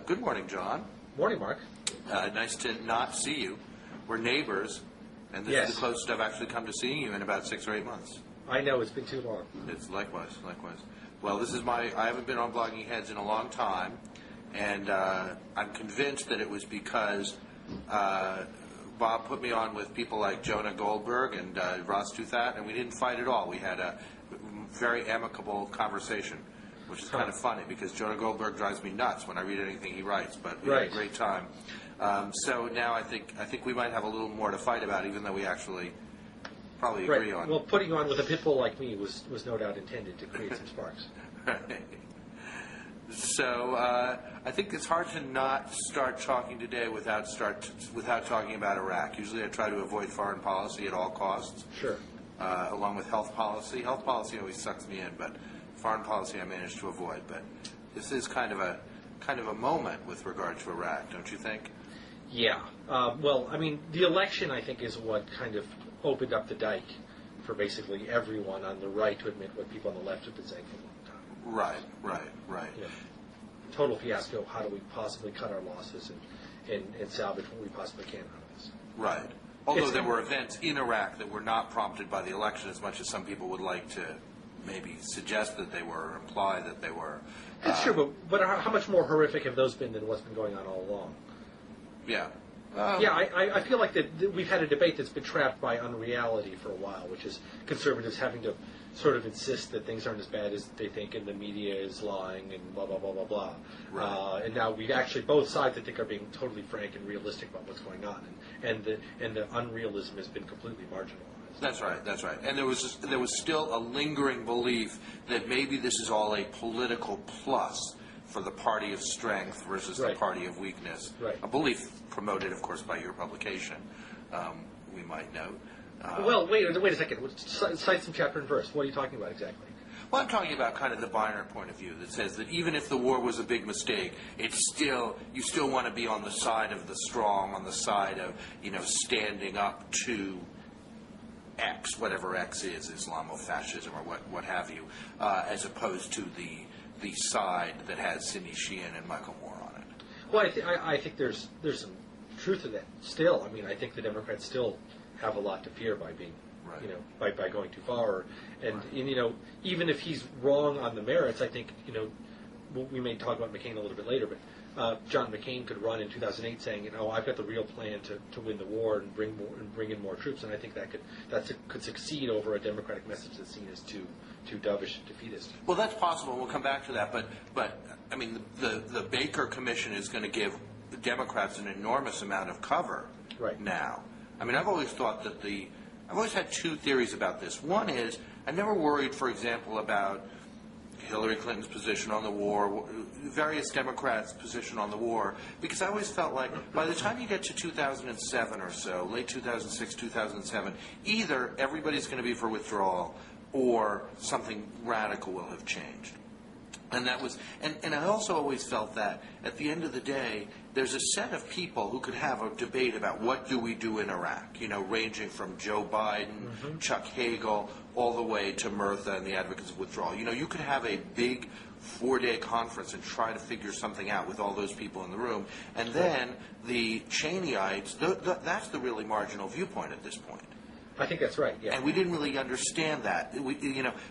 Good morning, John. Morning, Mark. Nice to not see you. We're neighbors, and this is the closest I've actually come to seeing you in about 6 or 8 months. I know, it's been too long. It's likewise. Well, I haven't been on Blogging Heads in a long time, and I'm convinced that it was because Bob put me on with people like Jonah Goldberg and Ross Toothat, and we didn't fight at all. We had a very amicable conversation, which is kind of funny because Jonah Goldberg drives me nuts when I read anything he writes, but we had a great time. So now I think we might have a little more to fight about, even though we actually probably agree on. Well, putting you on with a pit bull like me was no doubt intended to create some sparks. Right. So I think it's hard to not start talking today without talking about Iraq. Usually I try to avoid foreign policy at all costs. Sure. Along with health policy. Health policy always sucks me in, but foreign policy I manage to avoid. But this is kind of a moment with regard to Iraq, don't you think? Yeah. Well, I mean, the election, I think, is what kind of opened up the dike for basically everyone on the right to admit what people on the left have been saying for a long time. Right. Yeah. Total fiasco. How do we possibly cut our losses and salvage what we possibly can out of this? Right. Although there were events in Iraq that were not prompted by the election as much as some people would like to maybe suggest that they were, or imply that they were. That's true, but how much more horrific have those been than what's been going on all along? Yeah. I feel like that we've had a debate that's been trapped by unreality for a while, which is conservatives having to sort of insist that things aren't as bad as they think and the media is lying and blah, blah, blah, blah, blah. Right. And now we've actually, both sides, I think, are being totally frank and realistic about what's going on. And the unrealism has been completely marginalized. That's right. And there was still a lingering belief that maybe this is all a political plus for the party of strength versus the party of weakness. Right. A belief promoted, of course, by your publication, we might note. Well, wait a second. Cite some chapter and verse. What are you talking about exactly? Well, I'm talking about kind of the binary point of view that says that even if the war was a big mistake, you still want to be on the side of the strong, on the side of, standing up to X, whatever X is, Islamofascism or what have you, as opposed to the side that has Sidney Sheehan and Michael Moore on it. Well, I think there's some truth to that still. I mean, I think the Democrats still have a lot to fear by being, by going too far. And even if he's wrong on the merits, I think, we may talk about McCain a little bit later, but John McCain could run in 2008 saying, I've got the real plan to win the war and bring in more troops, and I think that could succeed over a Democratic message that's seen as too dovish and defeatist. Well, that's possible. We'll come back to that. But I mean, the Baker Commission is going to give the Democrats an enormous amount of cover now. I mean, I've always thought that I've always had two theories about this. One is I never worried, for example, about Hillary Clinton's position on the war, various Democrats' position on the war, because I always felt like by the time you get to 2007 or so, late 2006, 2007, either everybody's going to be for withdrawal or something radical will have changed. And that was, and I also always felt that at the end of the day, there's a set of people who could have a debate about what do we do in Iraq, ranging from Joe Biden, Chuck Hagel, all the way to Murtha and the advocates of withdrawal. You could have a big 4-day conference and try to figure something out with all those people in the room. And then the Cheneyites, that's the really marginal viewpoint at this point. I think that's right, yeah. And we didn't really understand that. We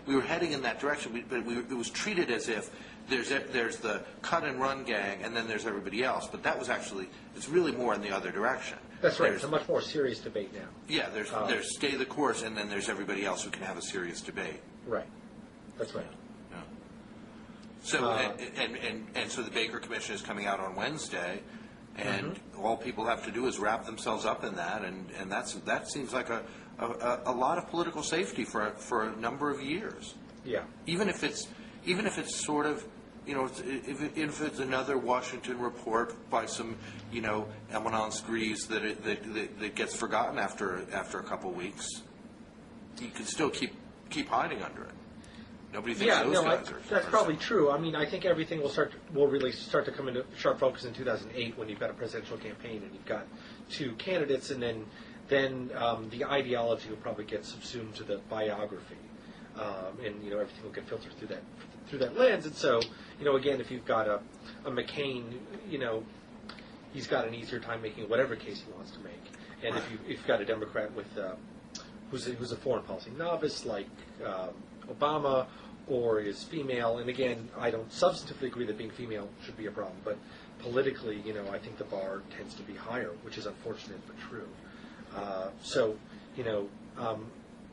were heading in that direction, but it was treated as if there's the cut-and-run gang, and then there's everybody else. But that was actually, it's really more in the other direction. That's right. It's a much more serious debate now. Yeah, there's stay the course, and then there's everybody else who can have a serious debate. Right. That's right. Yeah. So, and so the Baker Commission is coming out on Wednesday, and all people have to do is wrap themselves up in that, and that seems like a lot of political safety for a number of years. Yeah. Even if it's sort of, if it's another Washington report by some, eminence grise that gets forgotten after a couple weeks, you can still keep hiding under it. Nobody thinks guys are. That's probably true. I mean, I think everything will really start to come into sharp focus in 2008 when you've got a presidential campaign and you've got two candidates, and then the ideology will probably get subsumed to the biography, and everything will get filtered through through that lens. And so, again, if you've got a McCain, he's got an easier time making whatever case he wants to make. And if you've got a Democrat with who's a foreign policy novice like Obama, or is female, and again, I don't substantively agree that being female should be a problem, but politically, I think the bar tends to be higher, which is unfortunate but true.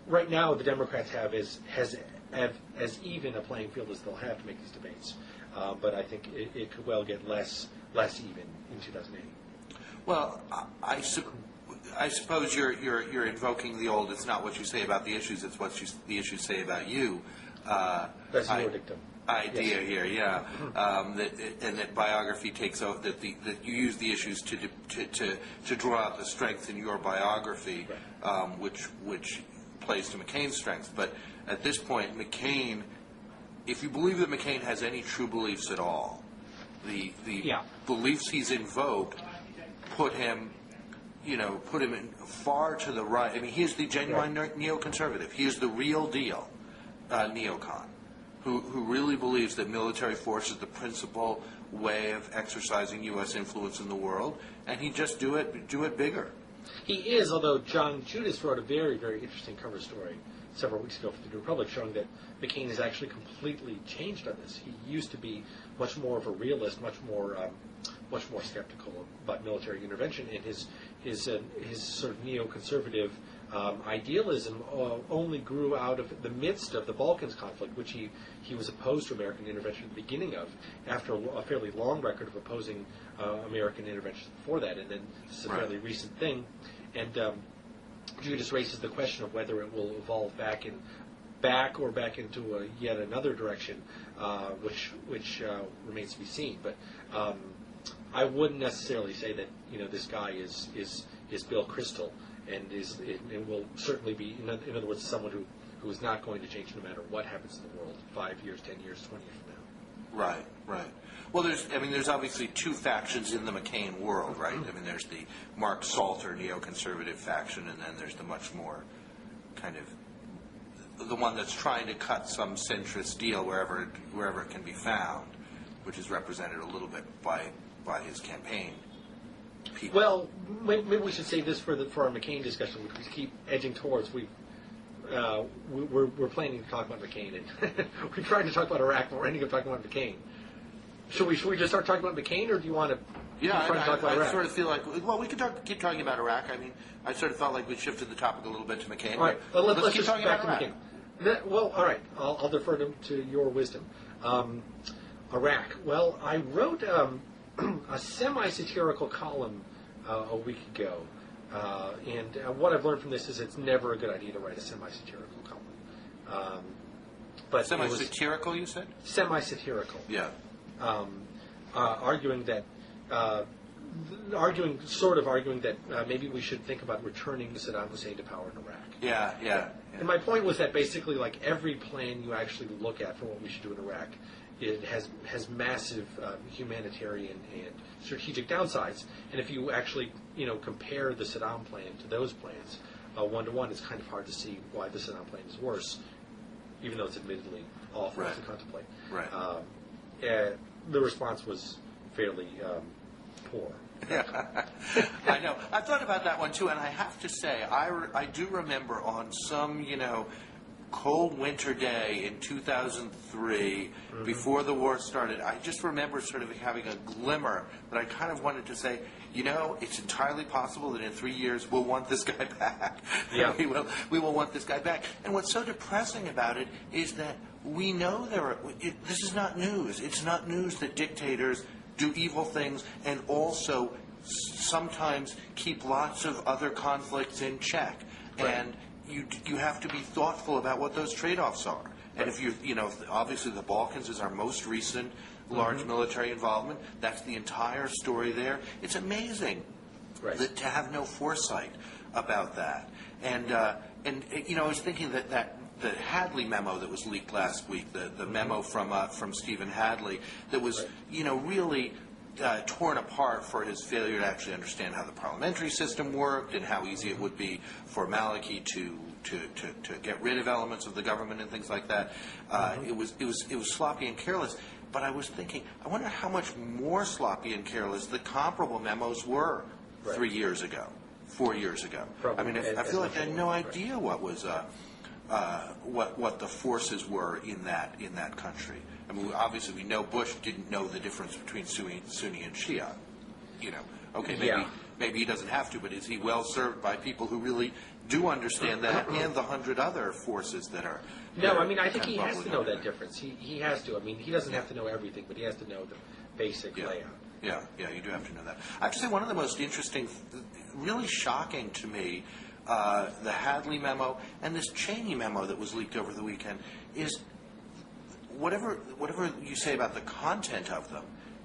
Right now the Democrats have as even a playing field as they'll have to make these debates, but I think it could well get less even in 2008. Well, I suppose you're invoking the old. It's not what you say about the issues; it's what the issues say about you. That's your dictum. Idea here, yeah, and that biography takes out that you use the issues to draw out the strength in your biography, which plays to McCain's strengths. But at this point, McCain, if you believe that McCain has any true beliefs at all, the beliefs he's invoked put him in far to the right. I mean, he is the genuine neoconservative. He is the real deal neocon, who really believes that military force is the principal way of exercising U.S. influence in the world, and he just do it bigger. He is, although John Judas wrote a very, very interesting cover story several weeks ago for the New Republic showing that McCain has actually completely changed on this. He used to be much more of a realist, much more skeptical about military intervention, and his sort of neoconservative idealism only grew out of the midst of the Balkans conflict, which he was opposed to American intervention at the beginning of, after a fairly long record of opposing American intervention before that, and then this is a fairly recent thing. And Judas raises the question of whether it will evolve back into yet another direction, which remains to be seen. But I wouldn't necessarily say that this guy is Bill Kristol, and will certainly be, in other words, someone who is not going to change no matter what happens in the world 5 years, 10 years, 20 years from now. Right. Well, there's obviously two factions in the McCain world, right? I mean, there's the Mark Salter neoconservative faction, and then there's the much more kind of the one that's trying to cut some centrist deal wherever it can be found, which is represented a little bit by his campaign people. Well, maybe we should save this for our McCain discussion, which we keep edging towards. We're planning to talk about McCain, and we're trying to talk about Iraq, but we're ending up talking about McCain. Should we just start talking about McCain, or do you want to? I sort of feel like we could keep talking about Iraq. I mean, I sort of felt like we shifted the topic a little bit to McCain. All right, let's keep just talking back about to Iraq. McCain. Well, all right, I'll defer to your wisdom. Iraq. Well, I wrote a semi-satirical column a week ago, and what I've learned from this is it's never a good idea to write a semi-satirical column. But semi-satirical, you said? Semi-satirical. Yeah. Arguing that maybe we should think about returning Saddam Hussein to power in Iraq. Yeah. And my point was that basically, like, every plan you actually look at for what we should do in Iraq, it has massive humanitarian and strategic downsides. And if you actually, compare the Saddam plan to those plans, 1-to-1, it's kind of hard to see why the Saddam plan is worse, even though it's admittedly awful to contemplate. Right. The response was fairly poor. I know. I thought about that one too, and I have to say, I do remember on some, cold winter day in 2003, before the war started, I just remember sort of having a glimmer that I kind of wanted to say, it's entirely possible that in 3 years we'll want this guy back. Yeah. we will want this guy back. And what's so depressing about it is that we know this is not news. It's not news that dictators do evil things and also sometimes keep lots of other conflicts in check. Right. And you have to be thoughtful about what those trade-offs are. And if obviously the Balkans is our most recent large military involvement. That's the entire story there. It's amazing to have no foresight about that. And I was thinking that the Hadley memo that was leaked last week, the memo from Stephen Hadley, that was really torn apart for his failure to actually understand how the parliamentary system worked and how easy it would be for Maliki to get rid of elements of the government and things like that. It was sloppy and careless. But I was thinking, I wonder how much more sloppy and careless the comparable memos were 3 years ago, 4 years ago. Probably. I mean, I feel like I had no idea what was what the forces were in that country. I mean, obviously we know Bush didn't know the difference between Sunni and Shia. You know, okay, maybe he doesn't have to, but is he well served by people who really do understand that and the 100 other forces that are? No, I mean, I think he has to know that difference. He has to. I mean, he doesn't have to know everything, but he has to know the basic layout. Yeah, you do have to know that. I have to say, one of the most interesting, really shocking to me, the Hadley memo and this Cheney memo that was leaked over the weekend is whatever you say about the content of them.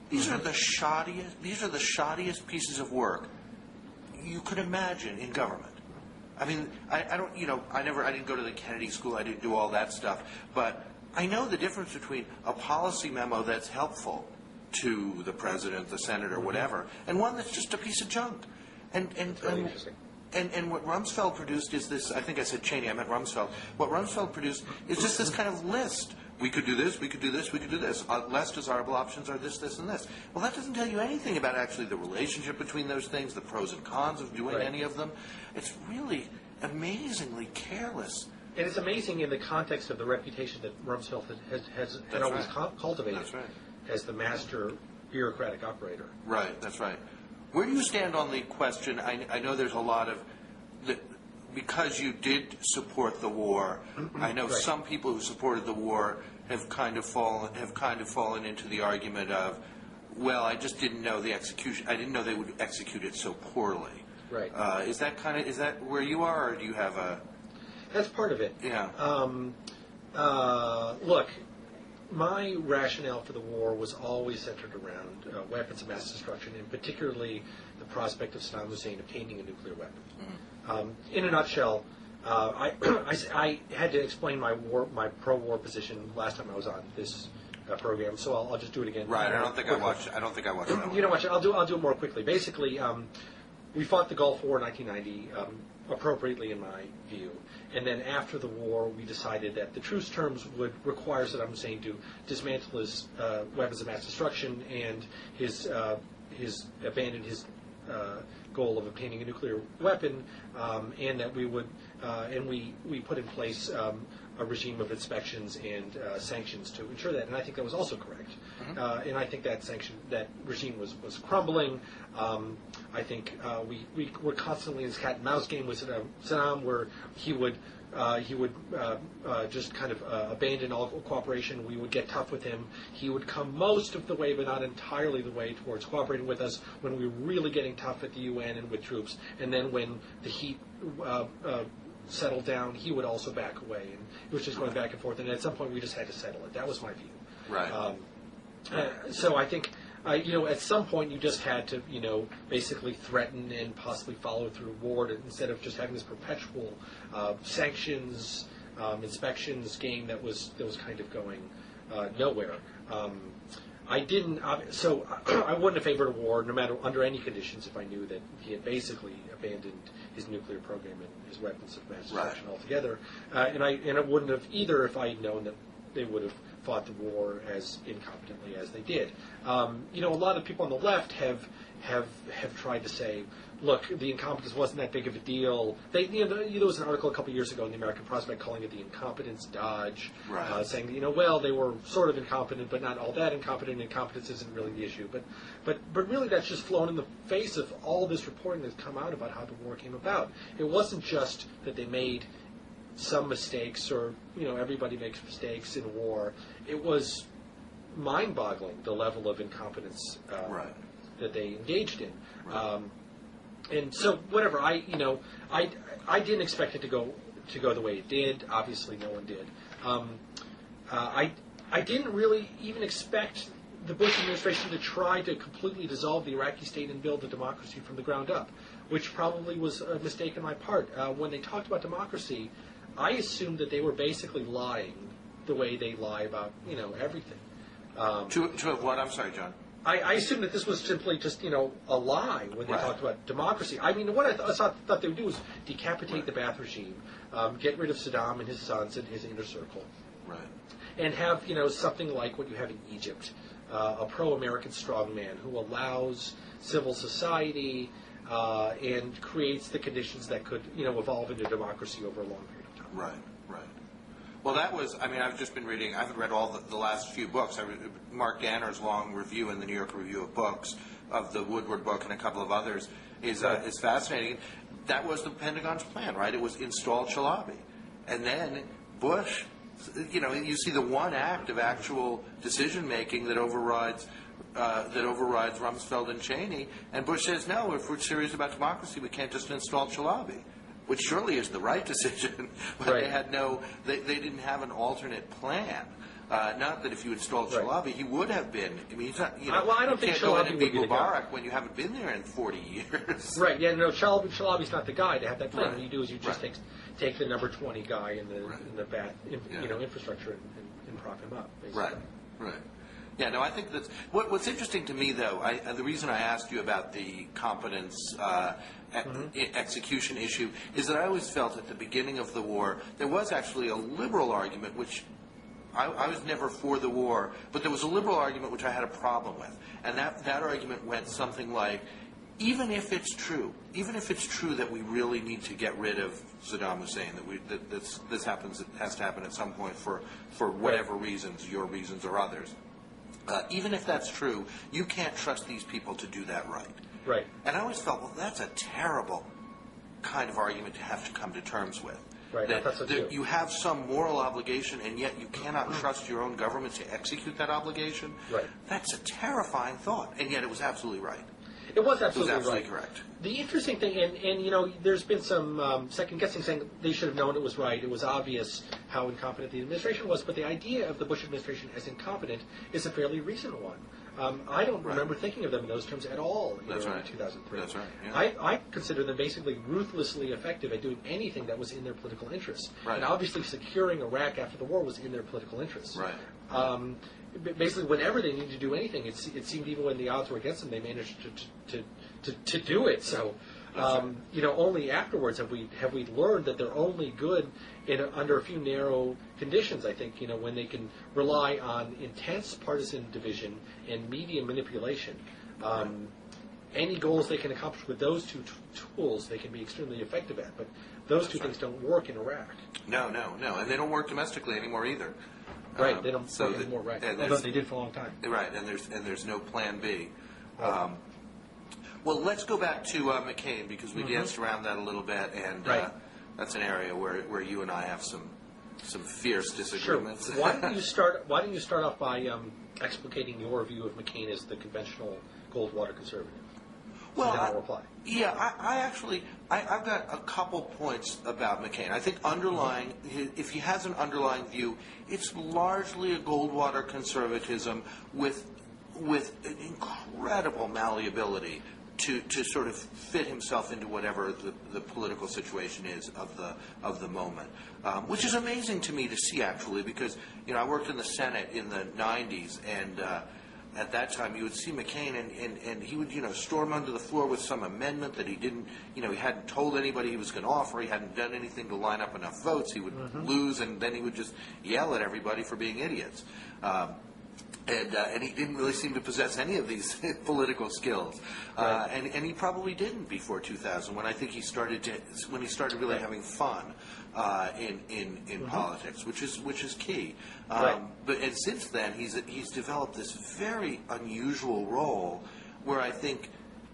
These are the shoddiest pieces of work you could imagine in government. I mean, I don't, I didn't go to the Kennedy School, I didn't do all that stuff, but I know the difference between a policy memo that's helpful to the president, the senator, whatever, and one that's just a piece of junk. And what Rumsfeld produced is this, I think I said Cheney, I meant Rumsfeld. What Rumsfeld produced is just this kind of list. We could do this, we could do this, we could do this. Less desirable options are this, this, and this. Well, that doesn't tell you anything about actually the relationship between those things, the pros and cons of doing any of them. It's really amazingly careless. And it's amazing in the context of the reputation that Rumsfeld has always cultivated as the master bureaucratic operator. Right, that's right. Where do you stand on the question? I know there's a lot of because you did support the war. I know some people who supported the war have kind of fallen into the argument of, well, I just didn't know the execution. I didn't know they would execute it so poorly. Right. Is that where you are, or do you have a? That's part of it. Yeah. Look, my rationale for the war was always centered around weapons of mass destruction, and particularly the prospect of Saddam Hussein obtaining a nuclear weapon. In a nutshell, I had to explain my pro-war position last time I was on this program, so I'll just do it again. Right. I don't think I watched that one. You don't watch it. I'll do it more quickly. Basically, we fought the Gulf War in 1990 appropriately, in my view. And then after the war, we decided that the truce terms would require Saddam Hussein to dismantle his weapons of mass destruction and abandon his goal of obtaining a nuclear weapon, and that we would and we put in place a regime of inspections and sanctions to ensure that. And I think that was also correct. And I think that regime was crumbling. I think we were constantly in this cat and mouse game with Saddam, where he would just kind of abandon all cooperation. We would get tough with him. He would come most of the way, but not entirely the way, towards cooperating with us when we were really getting tough at the UN and with troops. And then when the heat settled down, he would also back away. And it was just going back and forth. And at some point, we just had to settle it. That was my view. Right. So I think, at some point, you just had to, basically threaten and possibly follow through war instead of just having this perpetual sanctions, inspections game that was kind of going nowhere. I wouldn't have favored a war, no matter under any conditions, if I knew that he had basically abandoned his nuclear program and his weapons of mass destruction altogether. And I wouldn't have either if I had known that they would have fought the war as incompetently as they did. A lot of people on the left have tried to say, look, the incompetence wasn't that big of a deal. There was an article a couple of years ago in the American Prospect calling it the incompetence dodge, saying that, they were sort of incompetent, but not all that incompetent. Incompetence isn't really the issue. But really, that's just flown in the face of all this reporting that's come out about how the war came about. It wasn't just that they made some mistakes, or everybody makes mistakes in war. It was mind-boggling, the level of incompetence that they engaged in. And so, whatever, I didn't expect it to go the way it did. Obviously, no one did. I didn't really even expect the Bush administration to try to completely dissolve the Iraqi state and build a democracy from the ground up, which probably was a mistake on my part. When they talked about democracy, I assumed that they were basically lying the way they lie about everything. To what? I'm sorry, John. I assume that this was simply just, a lie when they talked about democracy. I mean, what I thought they would do is decapitate the Ba'ath regime, get rid of Saddam and his sons and his inner circle, and have, something like what you have in Egypt, a pro-American strongman who allows civil society and creates the conditions that could, evolve into democracy over a long period of time. Right. Well, that was, I've just been reading, I haven't read all the last few books. I read Mark Danner's long review in the New York Review of Books of the Woodward book and a couple of others is fascinating. That was the Pentagon's plan, right? It was install Chalabi. And then Bush, you see the one act of actual decision-making that overrides Rumsfeld and Cheney. And Bush says, no, if we're serious about democracy, we can't just install Chalabi. Which surely is the right decision, but they had they didn't have an alternate plan. Not that if you installed Chalabi, he would have been. I mean, he's not, I don't think Chalabi would be the guy. Mubarak when you haven't been there in 40 years. Right, yeah, no, Chalabi's not the guy to have that plan. What you do is you just take the number 20 guy in the infrastructure and prop him up, basically. Right. Yeah, no, I think that's what's interesting to me, though. The reason I asked you about the competence execution issue is that I always felt at the beginning of the war there was actually a liberal argument, which I was never for the war, but there was a liberal argument which I had a problem with, and that argument went something like, even if it's true that we really need to get rid of Saddam Hussein, that this has to happen at some point for whatever reasons, your reasons or others. Even if that's true, you can't trust these people to do that right. Right. And I always felt, well, that's a terrible kind of argument to have to come to terms with. Right. That you have some moral obligation, and yet you cannot trust your own government to execute that obligation. Right. That's a terrifying thought, and yet it was absolutely right. It was absolutely right. Correct. The interesting thing, and there's been some second guessing saying they should have known it was right. It was obvious how incompetent the administration was, but the idea of the Bush administration as incompetent is a fairly recent one. I don't remember thinking of them in those terms at all in 2003. That's right. Yeah. I consider them basically ruthlessly effective at doing anything that was in their political interests. Right. And obviously securing Iraq after the war was in their political interests. Right. Basically, whenever they needed to do anything, it seemed even when the odds were against them, they managed to do it. So, only afterwards have we learned that they're only good under a few narrow conditions. I think when they can rely on intense partisan division and media manipulation. Any goals they can accomplish with those two tools, they can be extremely effective at. But those two things don't work in Iraq. No, and they don't work domestically anymore either. Right, they don't work anymore. Right, although they did for a long time. Right, and there's no plan B. Well, let's go back to McCain because we danced around that a little bit, and that's an area where you and I have some fierce disagreements. Sure. Why don't you start off by explicating your view of McCain as the conventional Goldwater conservative? Well, I'll reply. I've got a couple points about McCain. I think if he has an underlying view, it's largely a Goldwater conservatism with an incredible malleability to sort of fit himself into whatever the political situation is of the moment, which is amazing to me to see actually because I worked in the Senate in the 90s and. At that time, you would see McCain, and he would, storm under the floor with some amendment that he didn't, he hadn't told anybody he was going to offer. He hadn't done anything to line up enough votes. He would lose, and then he would just yell at everybody for being idiots. And he didn't really seem to possess any of these political skills, and he probably didn't before 2000 when I think he started really having fun in politics, which is key. But since then he's developed this very unusual role where I think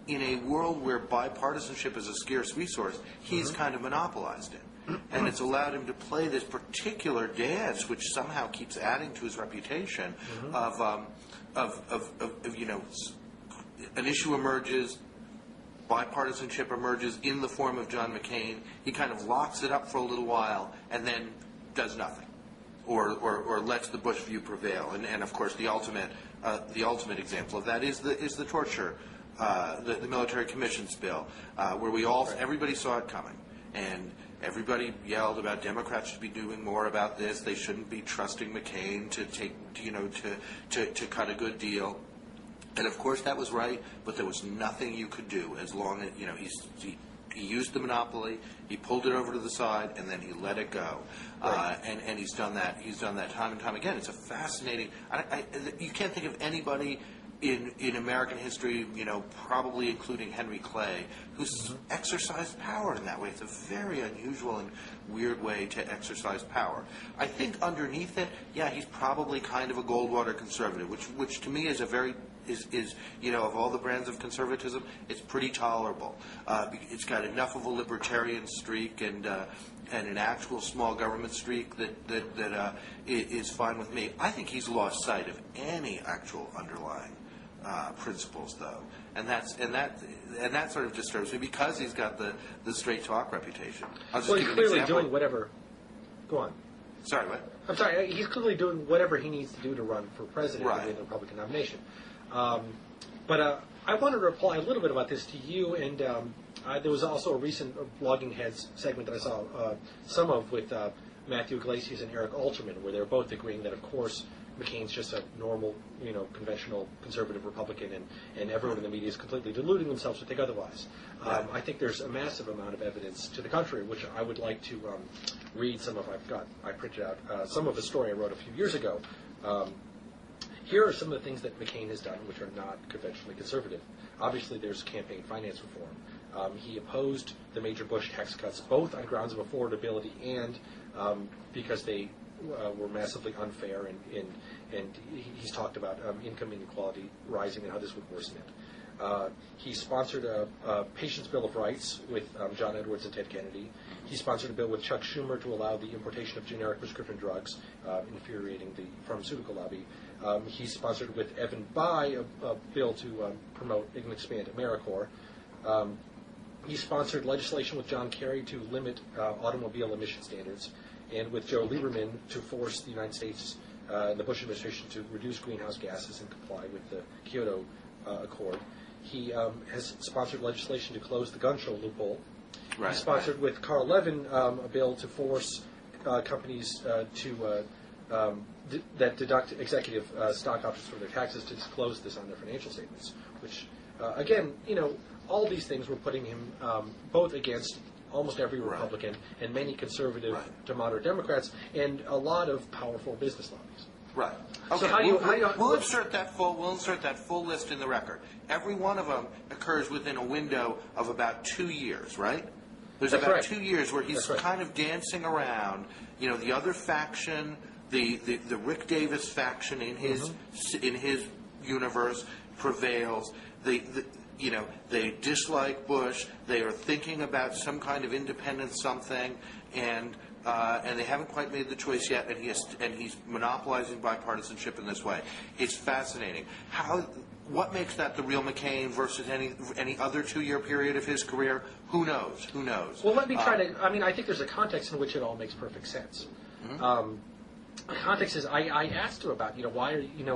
in a world where bipartisanship is a scarce resource, he's kind of monopolized it. And it's allowed him to play this particular dance, which somehow keeps adding to his reputation of an issue emerges, bipartisanship emerges in the form of John McCain. He kind of locks it up for a little while and then does nothing, or lets the Bush view prevail. And of course, the ultimate example of that is the torture, the military commissions bill, where everybody saw it coming, and everybody yelled about Democrats should be doing more about this. They shouldn't be trusting McCain to cut a good deal. And of course that was right, but there was nothing you could do as long as, he used the monopoly, he pulled it over to the side, and then he let it go. Right. And he's done that. He's done that time and time again. It's a fascinating. You can't think of anybody in American history, probably including Henry Clay, who's exercised power in that way. It's a very unusual and weird way to exercise power. I think underneath it, he's probably kind of a Goldwater conservative, which to me is a very of all the brands of conservatism, it's pretty tolerable. It's got enough of a libertarian streak and an actual small government streak that is fine with me. I think he's lost sight of any actual underlying principles, though, and that sort of disturbs me because he's got the straight talk reputation. Well, he's clearly doing whatever. Go on. Sorry, what? I'm sorry. He's clearly doing whatever he needs to do to run for president in the Republican nomination. But I wanted to reply a little bit about this to you, and there was also a recent Blogging Heads segment that I saw some of with Matthew Iglesias and Eric Alterman, where they were both agreeing that, of course, McCain's just a normal, conventional conservative Republican, and everyone in the media is completely deluding themselves to think otherwise. I think there's a massive amount of evidence to the contrary, which I would like to read some of. I printed out some of a story I wrote a few years ago. Here are some of the things that McCain has done, which are not conventionally conservative. Obviously, there's campaign finance reform. He opposed the major Bush tax cuts, both on grounds of affordability and because they were massively unfair, and he's talked about income inequality rising and how this would worsen it. He sponsored a Patients' Bill of Rights with John Edwards and Ted Kennedy. He sponsored a bill with Chuck Schumer to allow the importation of generic prescription drugs, infuriating the pharmaceutical lobby. He sponsored with Evan Bayh a bill to promote and expand AmeriCorps. He sponsored legislation with John Kerry to limit automobile emission standards, and with Joe Lieberman to force the United States and the Bush administration to reduce greenhouse gases and comply with the Kyoto Accord. He has sponsored legislation to close the gun show loophole. He sponsored with Carl Levin a bill to force companies that deduct executive stock options from their taxes to disclose this on their financial statements, which, again, all these things were putting him both against almost every Republican and many conservative to moderate Democrats and a lot of powerful business lobbies. Right. Okay. So we'll insert that full list in the record. Every one of them occurs within a window of about 2 years, right? There's about 2 years where he's kind of dancing around. The other faction, the Rick Davis faction in his universe prevails. They dislike Bush. They are thinking about some kind of independent something, and they haven't quite made the choice yet. And he's monopolizing bipartisanship in this way. It's fascinating. What makes that the real McCain versus any other 2-year period of his career? Who knows? Well, let me try to. I think there's a context in which it all makes perfect sense. The context is, I asked him about, why are in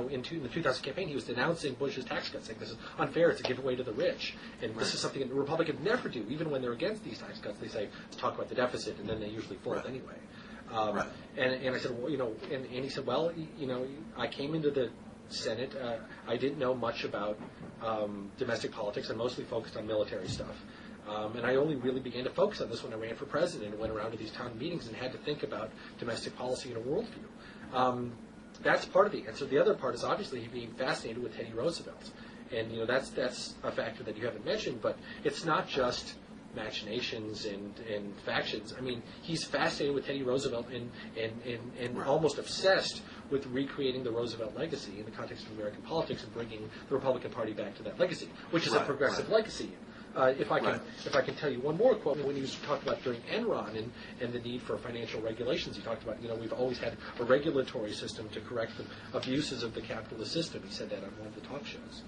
the 2000 campaign he was denouncing Bush's tax cuts, saying this is unfair, it's a giveaway to the rich, and this is something that Republicans never do. Even when they're against these tax cuts, they say, let's talk about the deficit, and then they usually fold anyway. And I said, well, and he said, well, I came into the Senate, I didn't know much about domestic politics. I mostly focused on military stuff. And I only really began to focus on this when I ran for president and went around to these town meetings and had to think about domestic policy in a worldview. That's part of the answer. The other part is obviously being fascinated with Teddy Roosevelt. And that's a factor that you haven't mentioned, but it's not just machinations and factions. He's fascinated with Teddy Roosevelt and almost obsessed with recreating the Roosevelt legacy in the context of American politics and bringing the Republican Party back to that legacy, which is a progressive legacy. If I can tell you one more quote, when he was talking about during Enron and the need for financial regulations, he talked about, we've always had a regulatory system to correct the abuses of the capitalist system. He said that on one of the talk shows.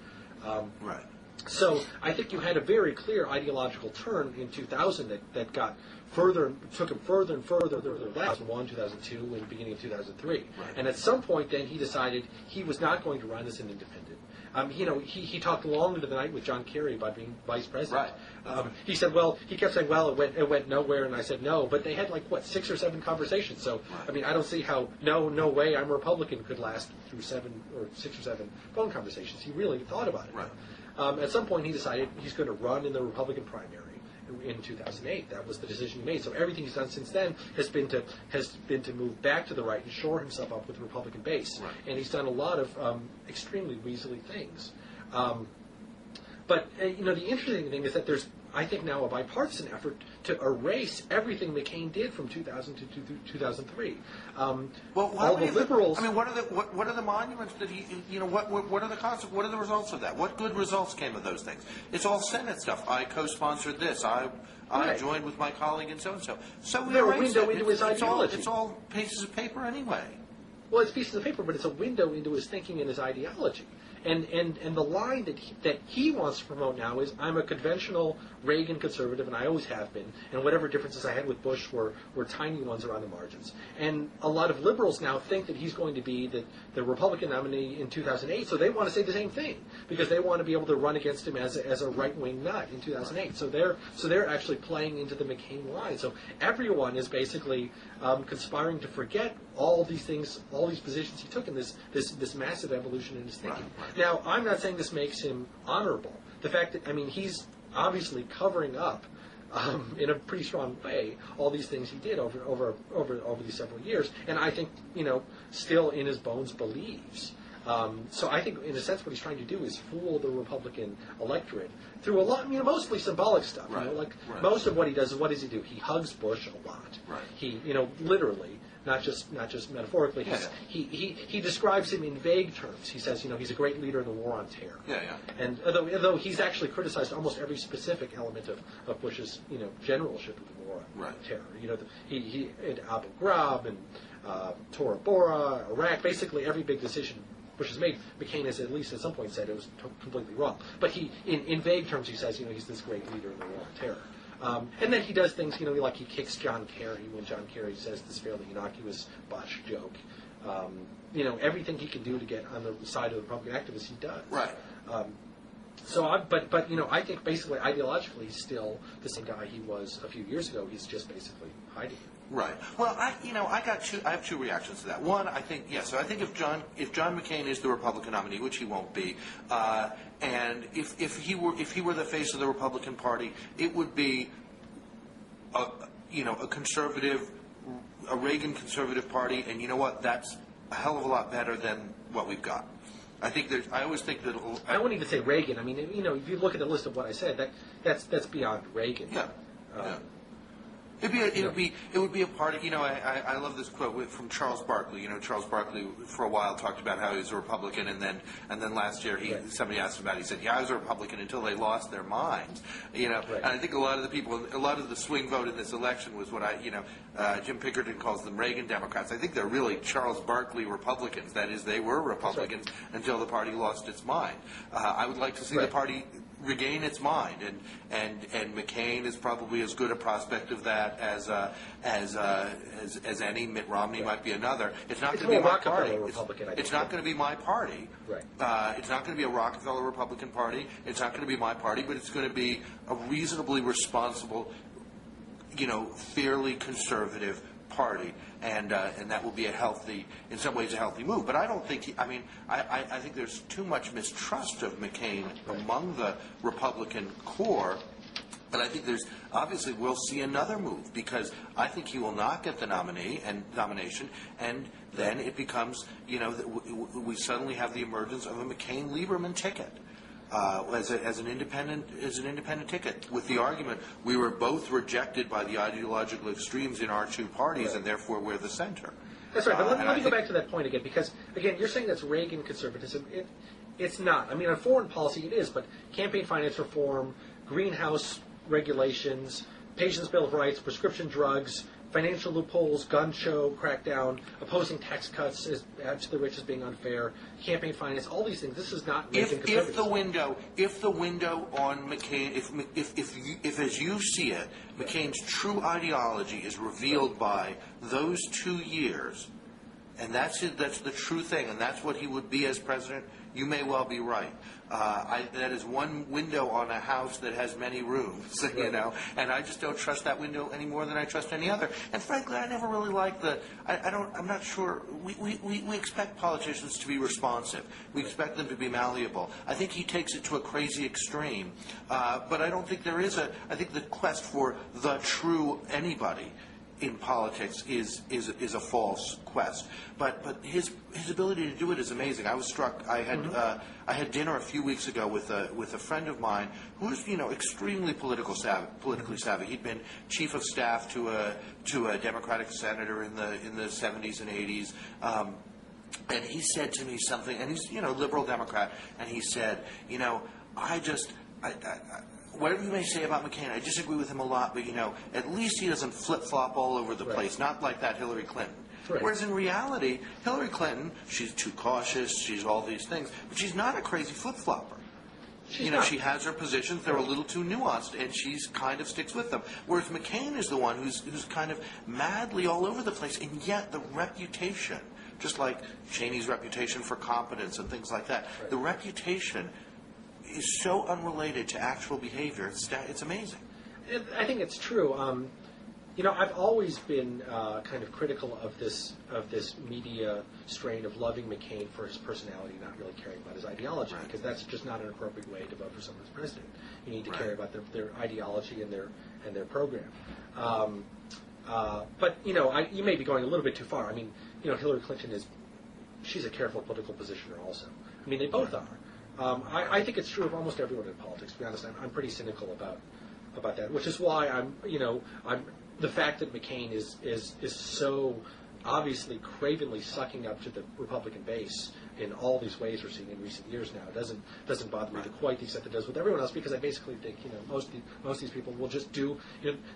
So I think you had a very clear ideological turn in 2000 that got took him further and further left, 2001, 2002, and the beginning of 2003. And at some point then he decided he was not going to run as an independent. He talked long into the night with John Kerry about being vice president. Right. He said, he kept saying, it went nowhere, and I said no, but they had 6 or 7 conversations. So, I don't see how no way I'm a Republican could last through 6 or 7 phone conversations. He really thought about it. Right. At some point, he decided he's going to run in the Republican primary in 2008. That was the decision he made. So everything he's done since then has been to move back to the right and shore himself up with the Republican base. Right. And he's done a lot of extremely weaselly things. But the interesting thing is that there's, I think, now a bipartisan effort to erase everything McCain did from 2000 to 2003. All the liberals. What are the monuments that he? What are the concepts? What are the results of that? What good results came of those things? It's all Senate stuff. I co-sponsored this. I joined with my colleague and so and so. So they're a window into his ideology. It's all pieces of paper anyway. Well, it's pieces of paper, but it's a window into his thinking and his ideology. And the line that he wants to promote now is, I'm a conventional Reagan conservative, and I always have been, and whatever differences I had with Bush were tiny ones around the margins. And a lot of liberals now think that he's going to be the Republican nominee in 2008, so they want to say the same thing, because they want to be able to run against him as a right-wing nut in 2008. So they're actually playing into the McCain line. So everyone is basically conspiring to forget all these things, all these positions he took in this massive evolution in his thinking. Right. Now, I'm not saying this makes him honorable. The fact that, he's obviously covering up in a pretty strong way all these things he did over these several years, and I think, still in his bones believes. So I think, in a sense, what he's trying to do is fool the Republican electorate through a lot, mostly symbolic stuff. Right. Most of what he does is, what does he do? He hugs Bush a lot. Right. He, literally. Not just metaphorically. Yeah. He describes him in vague terms. He says, he's a great leader in the war on terror. Yeah. And although he's actually criticized almost every specific element of Bush's, generalship of the war on terror. He had Abu Ghraib and Tora Bora, Iraq, basically every big decision Bush has made, McCain has at least at some point said it was completely wrong. But he, in vague terms, he says, he's this great leader in the war on terror. And then he does things, like he kicks John Kerry when John Kerry says this fairly innocuous botch joke. Everything he can do to get on the side of the Republican activists, he does. Right. But I think basically ideologically he's still the same guy he was a few years ago. He's just basically hiding. Right. Well, I have two reactions to that. One, I think So I think if John McCain is the Republican nominee, which he won't be, and if he were the face of the Republican Party, it would be a conservative, a Reagan conservative party, and you know what? That's a hell of a lot better than what we've got. I always think that. I wouldn't even say Reagan. If you look at the list of what I said, that's beyond Reagan. Yeah. It would be a party. I love this quote from Charles Barkley. Charles Barkley for a while talked about how he was a Republican, and then last year somebody asked him about it. He said, "Yeah, I was a Republican until they lost their minds." And I think a lot of the swing vote in this election was what Jim Pinkerton calls them Reagan Democrats. I think they're really Charles Barkley Republicans. That is, they were Republicans until the party lost its mind. I would like to see the party regain its mind, and McCain is probably as good a prospect of that as any. Mitt Romney might be another. It's not going to be my party. It's not going to be my party. Right. It's not going to be a Rockefeller Republican Party. It's not going to be my party, but it's going to be a reasonably responsible, fairly conservative party, and that will be in some ways a healthy move. But I don't think I think there's too much mistrust of McCain among the Republican core. But I think obviously we'll see another move, because I think he will not get the nomination, and then it becomes, we suddenly have the emergence of a McCain-Lieberman ticket. As an independent ticket, with the argument we were both rejected by the ideological extremes in our two parties, and therefore we're the center. That's right. But let me go back to that point again, because again, you're saying that's Reagan conservatism. It's not. On foreign policy it is, but campaign finance reform, greenhouse regulations, Patients' Bill of Rights, prescription drugs, financial loopholes, gun show, crackdown, opposing tax cuts to the rich as being unfair, campaign finance, all these things. This is not Reagan conservatism. If the window on McCain, if as you see it, McCain's true ideology is revealed by those 2 years, And that's the true thing, and that's what he would be as president. You may well be right. That is one window on a house that has many rooms, you know, and I just don't trust that window any more than I trust any other. And frankly, I never really liked I'm not sure, we expect politicians to be responsive. We expect them to be malleable. I think he takes it to a crazy extreme, but I don't think there is I think the quest for the true anybody in politics is a false quest, but his ability to do it is amazing. I was struck. I had dinner a few weeks ago with a friend of mine who was extremely politically savvy. He'd been chief of staff to a Democratic senator in the 70s and 80s. And he said to me something, and he's liberal Democrat, and he said, whatever you may say about McCain, I disagree with him a lot, but, at least he doesn't flip-flop all over the place, not like that Hillary Clinton. Right. Whereas in reality, Hillary Clinton, she's too cautious, she's all these things, but she's not a crazy flip-flopper. She has her positions, they're a little too nuanced, and she's kind of sticks with them. Whereas McCain is the one who's kind of madly all over the place, and yet the reputation, just like Cheney's reputation for competence and things like that, the reputation is so unrelated to actual behavior. It's amazing. I think it's true. I've always been kind of critical of this media strain of loving McCain for his personality, not really caring about his ideology, because that's just not an appropriate way to vote for someone as president. You need to care about their ideology and their program. But you may be going a little bit too far. I mean, Hillary Clinton she's a careful political positioner also. I mean, they both are. I think it's true of almost everyone in politics. To be honest, I'm pretty cynical about that, which is why I'm the fact that McCain is so obviously cravenly sucking up to the Republican base in all these ways we're seeing in recent years now doesn't bother me to quite the extent it does with everyone else, because I basically think most of these people will just do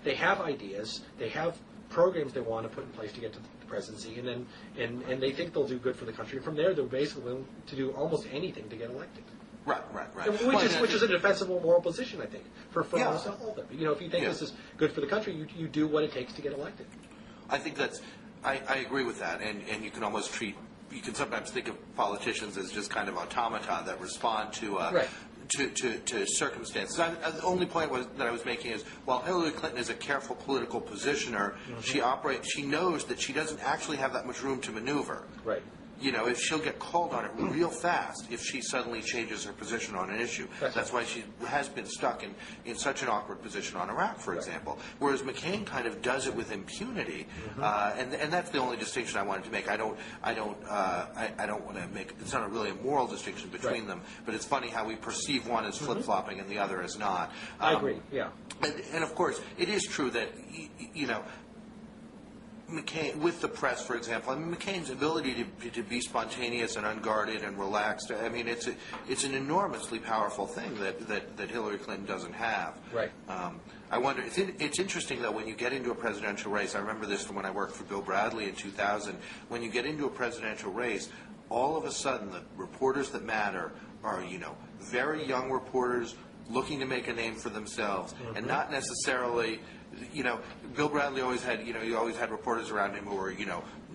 they have ideas, they have programs they want to put in place to get to the presidency, and they think they'll do good for the country. And from there, they're basically willing to do almost anything to get elected. Right. Which is a defensible moral position, I think, for almost all of them. If you think this is good for the country, you do what it takes to get elected. I think I agree with that, and you can almost you can sometimes think of politicians as just kind of automata that respond to circumstances. The only point that I was making is, while Hillary Clinton is a careful political positioner, she knows that she doesn't actually have that much room to maneuver. Right. If she'll get called on it real fast if she suddenly changes her position on an issue. That's why she has been stuck in such an awkward position on Iraq, for example. Whereas McCain kind of does it with impunity, and that's the only distinction I wanted to make. I don't want to make. It's not really a moral distinction between them, but it's funny how we perceive one as flip-flopping and the other as not. I agree. Yeah. And of course, it is true that McCain, with the press, for example, McCain's ability to be spontaneous and unguarded and relaxed, it's an enormously powerful thing that Hillary Clinton doesn't have. Right. I wonder, it's interesting, though, when you get into a presidential race, I remember this from when I worked for Bill Bradley in 2000, when you get into a presidential race, all of a sudden the reporters that matter are, very young reporters looking to make a name for themselves, and not necessarily... Bill Bradley always had, he always had reporters around him who were,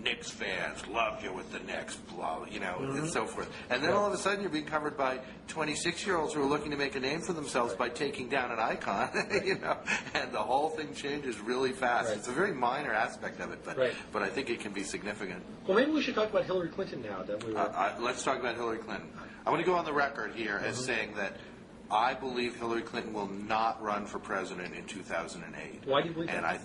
Knicks fans, loved you with the Knicks, blah, and so forth. And then all of a sudden you're being covered by 26-year-olds who are looking to make a name for themselves by taking down an icon, and the whole thing changes really fast. It's a very minor aspect of it, but I think it can be significant. Well, maybe we should talk about Hillary Clinton now. Let's talk about Hillary Clinton. I want to go on the record here as saying that I believe Hillary Clinton will not run for president in 2008. Why do you believe that?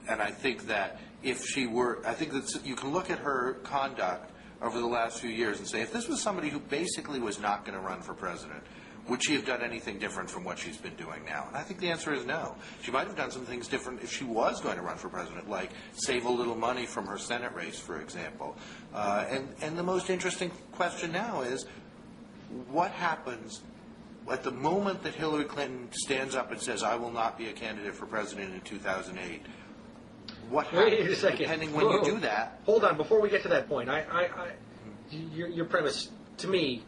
And I think that if she were, I think that you can look at her conduct over the last few years and say, if this was somebody who basically was not going to run for president, would she have done anything different from what she's been doing now? And I think the answer is no. She might have done some things different if she was going to run for president, like save a little money from her Senate race, for example. And the most interesting question now is, what happens at the moment that Hillary Clinton stands up and says, I will not be a candidate for president in 2008, what happens? Wait a second. Depending when you do that. Hold on, before we get to that point, your premise, to me,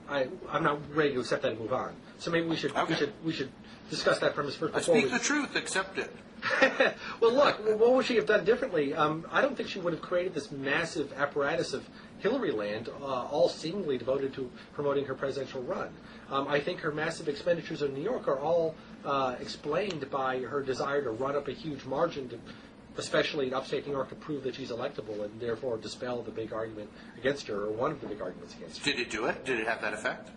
I'm not ready to accept that and move on. So maybe we should discuss that premise first. I speak the truth. Accept it. Well, look, what would she have done differently? I don't think she would have created this massive apparatus of Hillary land, all seemingly devoted to promoting her presidential run. I think her massive expenditures in New York are all explained by her desire to run up a huge margin, especially in upstate New York, to prove that she's electable and therefore dispel the big argument against her, or one of the big arguments against her. Did it do it? Did it have that effect?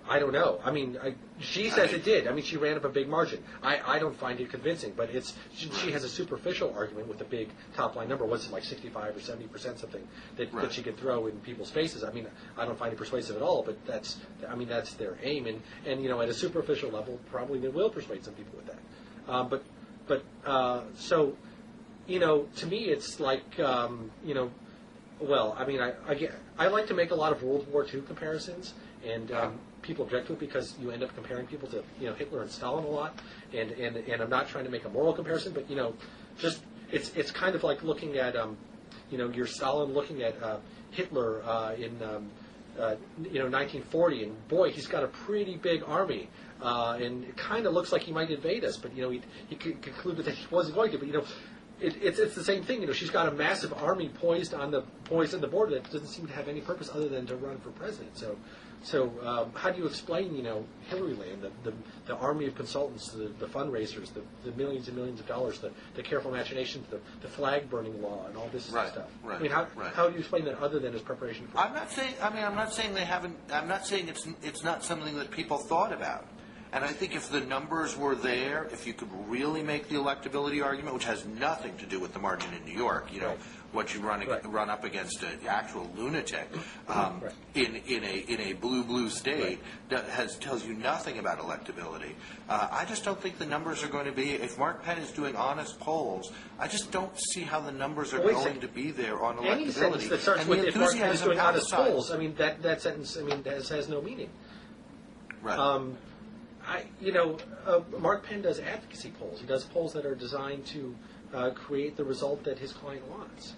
I don't know. I mean, she says it did. I mean, she ran up a big margin. I don't find it convincing, but she has a superficial argument with a big top-line number. What's it, like 65 or 70% something that she could throw in people's faces? I mean, I don't find it persuasive at all, but that's their aim. And you know, at a superficial level, probably they will persuade some people with that. So, you know, to me, it's like, you know, well, I mean, I like to make a lot of World War II comparisons, and people object to it because you end up comparing people to, you know, Hitler and Stalin a lot, and I'm not trying to make a moral comparison, but, you know, just it's kind of like looking at, you know, your Stalin looking at Hitler in, you know, 1940, and boy, he's got a pretty big army, and it kind of looks like he might invade us, but, you know, he concluded that he wasn't going to, but, you know, it's the same thing. You know, she's got a massive army poised on the border that doesn't seem to have any purpose other than to run for president. So how do you explain, you know, Hillary land, the army of consultants, the fundraisers, the millions and millions of dollars, the careful machinations, the flag burning law, and all this stuff? Right. I mean, how do you explain that other than as preparation for? I'm not saying they haven't. I'm not saying it's not something that people thought about. And I think if the numbers were there, if you could really make the electability argument, which has nothing to do with the margin in New York, you know, what you run up against an actual lunatic in a blue state that tells you nothing about electability. I just don't think the numbers are going to be. If Mark Penn is doing honest polls, I just don't see how the numbers are going to be there on electability. Any sentence that starts with if Mark Penn is doing honest polls, I mean that sentence, I mean, has no meaning. Right. You know, Mark Penn does advocacy polls. He does polls that are designed to create the result that his client wants.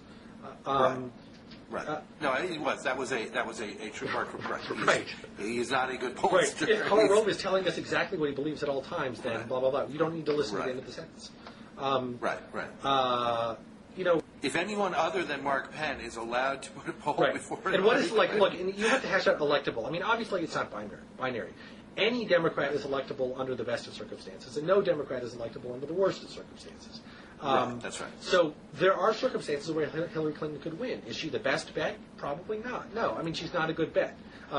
Right. No, he was. That was a true mark for Brett. Right. He's not a good pollster. Right. If Karl Rove is telling us exactly what he believes at all times, then blah blah blah. You don't need to listen to the end of the sentence. You know, if anyone other than Mark Penn is allowed to put a poll before, and what is like? Look, and you have to hash out electable. I mean, obviously, it's not binary. Any Democrat is electable under the best of circumstances, and no Democrat is electable under the worst of circumstances. That's right. So there are circumstances where Hillary Clinton could win. Is she the best bet? Probably not. No, I mean, she's not a good bet.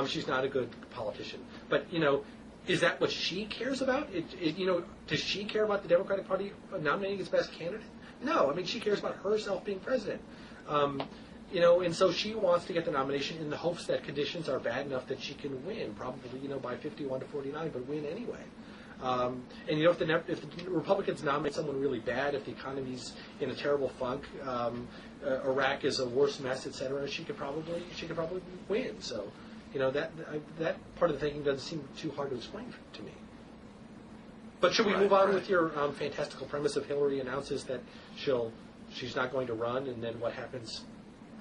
She's not a good politician. But, you know, is that what she cares about? You know, does she care about the Democratic Party nominating its best candidate? No, I mean, she cares about herself being president. You know, and so she wants to get the nomination in the hopes that conditions are bad enough that she can win, probably, you know, by 51 to 49, but win anyway. And, you know, if the Republicans nominate someone really bad, if the economy's in a terrible funk, Iraq is a worse mess, et cetera, she could probably win. So, you know, that part of the thinking doesn't seem too hard to explain to me. But should we move on with your fantastical premise of Hillary announces that she's not going to run, and then what happens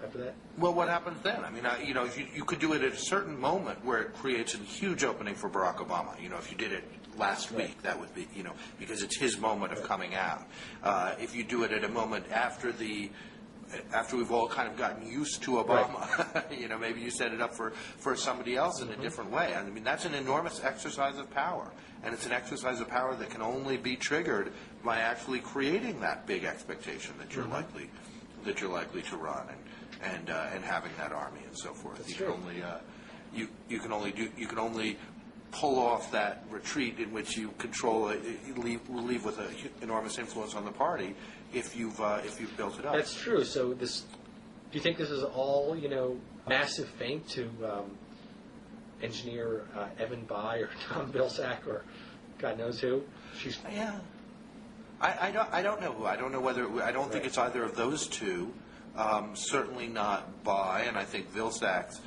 after that? Well, what happens then? I mean, you know, you could do it at a certain moment where it creates a huge opening for Barack Obama. You know, if you did it last week, that would be, you know, because it's his moment of coming out. If you do it at a moment after we've all kind of gotten used to Obama, you know, maybe you set it up for somebody else in a different way. I mean, that's an enormous exercise of power, and it's an exercise of power that can only be triggered by actually creating that big expectation that you're likely to run and having that army and so forth. That's You can only pull off that retreat in which you control leave with an enormous influence on the party if you've built it up. That's true. So do you think this is all, you know, massive feint to engineer Evan Bayh or Tom Vilsack or God knows who? Yeah. I don't know who. I don't know whether. I don't think it's either of those two. Certainly not Bayh, and I think Vilsack's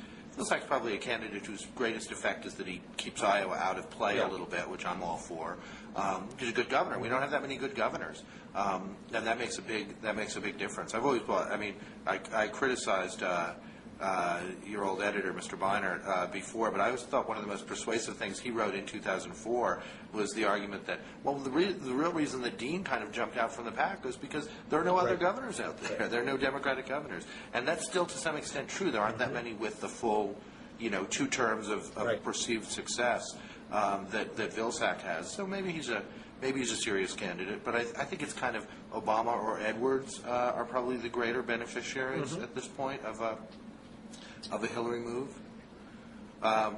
probably a candidate whose greatest effect is that he keeps Iowa out of play a little bit, which I'm all for. He's a good governor. We don't have that many good governors, and that makes a big difference. I've always thought. I mean, I criticized your old editor, Mr. Beinart, before, but I always thought one of the most persuasive things he wrote in 2004 was the argument that, well, the real reason that Dean kind of jumped out from the pack was because there are no other governors out there. There are no Democratic governors. And that's still to some extent true. There aren't that many with the full, 2 terms of perceived success that Vilsack has. So maybe he's a serious candidate, but I think it's kind of Obama or Edwards are probably the greater beneficiaries at this point of a Hillary move.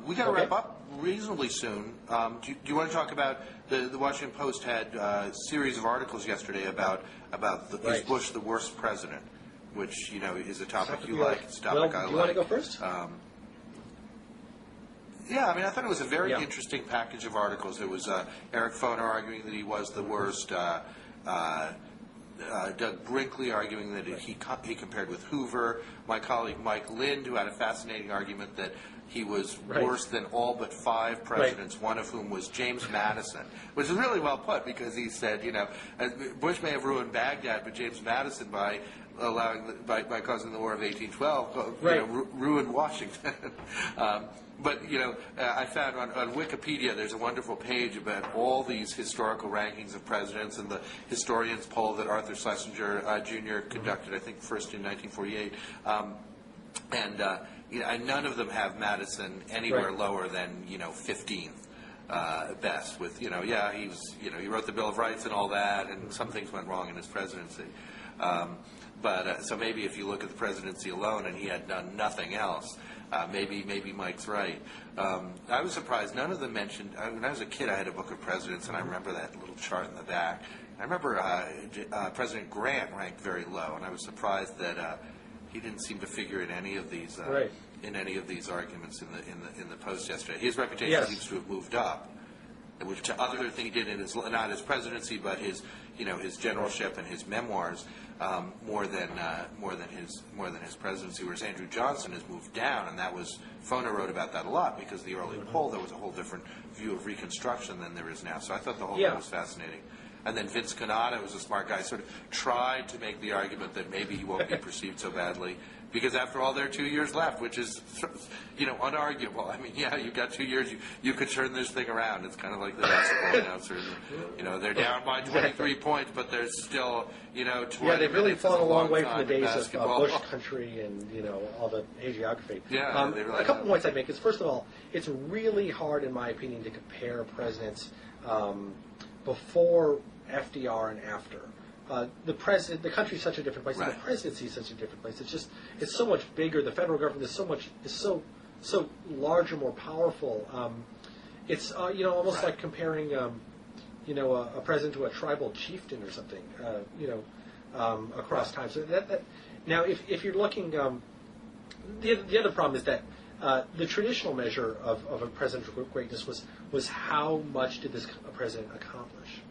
We got to wrap up reasonably soon. Do you want to talk about the Washington Post had a series of articles yesterday about is Bush the worst president, which is a topic you like. It's a topic I like. Do you want to go first? Yeah, I mean, I thought it was a very interesting package of articles. There was Eric Foner arguing that he was the worst, Doug Brinkley arguing that he compared with Hoover, my colleague Mike Lind, who had a fascinating argument that he was worse than all but 5 presidents, one of whom was James Madison, which is really well put because he said, Bush may have ruined Baghdad, but James Madison, by causing the War of 1812, ruined Washington. But, I found on Wikipedia there's a wonderful page about all these historical rankings of presidents and the historians poll that Arthur Schlesinger Jr. conducted, I think first in 1948. And none of them have Madison anywhere lower than, 15th. Best with, he wrote the Bill of Rights and all that, and some things went wrong in his presidency. So maybe if you look at the presidency alone and he had done nothing else, maybe Mike's right. I was surprised none of them mentioned. When I was a kid, I had a book of presidents, and I remember that little chart in the back. I remember President Grant ranked very low, and I was surprised that he didn't seem to figure in any of these in any of these arguments in the Post yesterday. His reputation seems to have moved up, which to other thing he did in his not his presidency, but his his generalship and his memoirs more than his presidency. Whereas Andrew Johnson has moved down, and that was Foner wrote about that a lot because the early poll there was a whole different view of Reconstruction than there is now. So I thought the whole thing was fascinating. And then Vince Canada was a smart guy, sort of tried to make the argument that maybe he won't be perceived so badly because after all, there are 2 years left, which is, unarguable. I mean, you've got 2 years. You could turn this thing around. It's kind of like the basketball announcer. They're down by 23 points, but there's still, 20 they've really fallen a long way from the days of Bush basketball. country and, all the hagiography. Yeah, they really a couple points I'd make is, first of all, it's really hard, in my opinion, to compare presidents before FDR and after. The country's such a different place, and the presidency is such a different place. It's so much bigger. The federal government is so larger, more powerful. It's almost like comparing a president to a tribal chieftain or something. Across time. So now, if you're looking, the other problem is that the traditional measure of a president's greatness was how much did this president accomplish.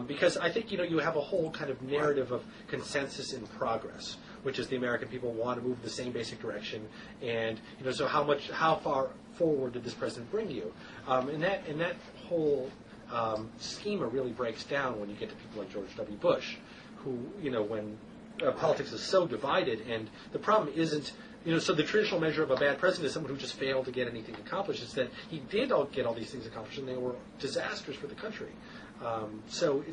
Because I think you have a whole kind of narrative of consensus in progress, which is the American people want to move in the same basic direction, and so how far forward did this president bring you? And that whole schema really breaks down when you get to people like George W. Bush, who when politics is so divided, and the problem isn't. So the traditional measure of a bad president is someone who just failed to get anything accomplished. Is that he did get all these things accomplished, and they were disasters for the country. So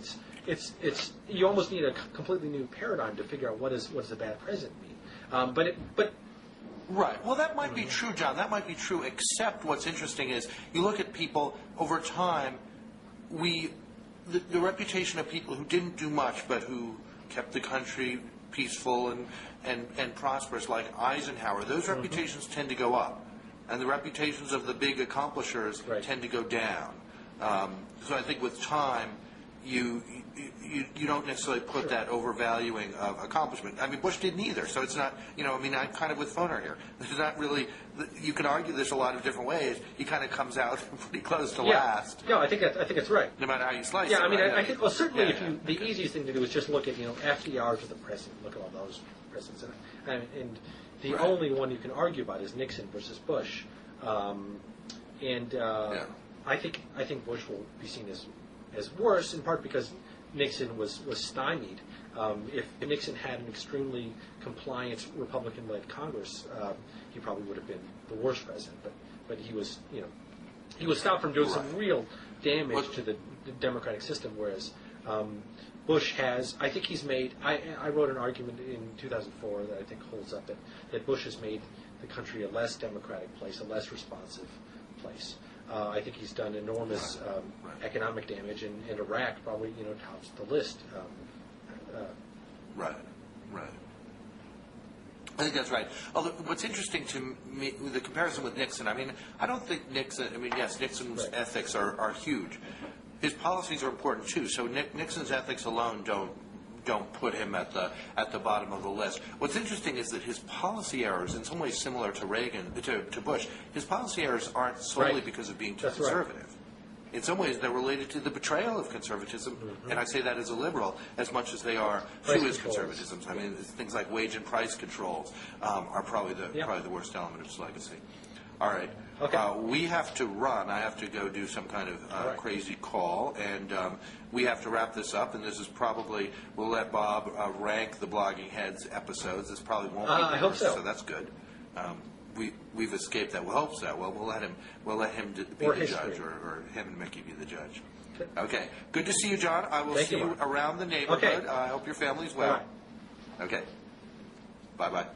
it's you almost need a completely new paradigm to figure out what does a bad president mean. But right. Well, that might be true, John. That might be true. Except what's interesting is you look at people over time. The reputation of people who didn't do much but who kept the country peaceful and prosperous, like Eisenhower, those reputations tend to go up, and the reputations of the big accomplishers tend to go down. So I think with time, you don't necessarily put that overvaluing of accomplishment. I mean, Bush didn't either, so it's not. I'm kind of with Foner here. There's not really. You can argue there's a lot of different ways. He kind of comes out pretty close to last. Yeah, I think it's right. No matter how you slice it. Yeah, I mean, I think certainly the easiest thing to do is just look at FDR to the president. Look at all those presidents, and the only one you can argue about is Nixon versus Bush, I think Bush will be seen as as worse, in part because Nixon was stymied. If Nixon had an extremely compliant Republican-led Congress, he probably would have been the worst president. But he was, he was stopped from doing some real damage to the democratic system, whereas Bush has, I think he's made, I wrote an argument in 2004 that I think holds up, that Bush has made the country a less democratic place, a less responsive place. I think he's done enormous economic damage, and Iraq probably, tops the list. Right. I think that's right. Although, what's interesting to me, the comparison with Nixon, I don't think Nixon, yes, Nixon's ethics are huge. His policies are important too. So Nixon's ethics alone don't put him at the bottom of the list. What's interesting is that his policy errors, in some ways similar to to Bush, his policy errors aren't solely because of being too conservative. In some ways, they're related to the betrayal of conservatism, and I say that as a liberal, as much as they are to his conservatism. Things like wage and price controls are probably the worst element of his legacy. All right. Okay. We have to run. I have to go do some kind of crazy call, and we have to wrap this up. And this is probably, we'll let Bob rank the Blogging Heads episodes. This probably won't be I hope so. So that's good. We've escaped that. We'll hope so. Well, we'll let him be the judge, or him and Mickey be the judge. Okay. Good to see you, John. I will see you around the neighborhood. Okay. I hope your family's well. Bye. Okay. Bye-bye.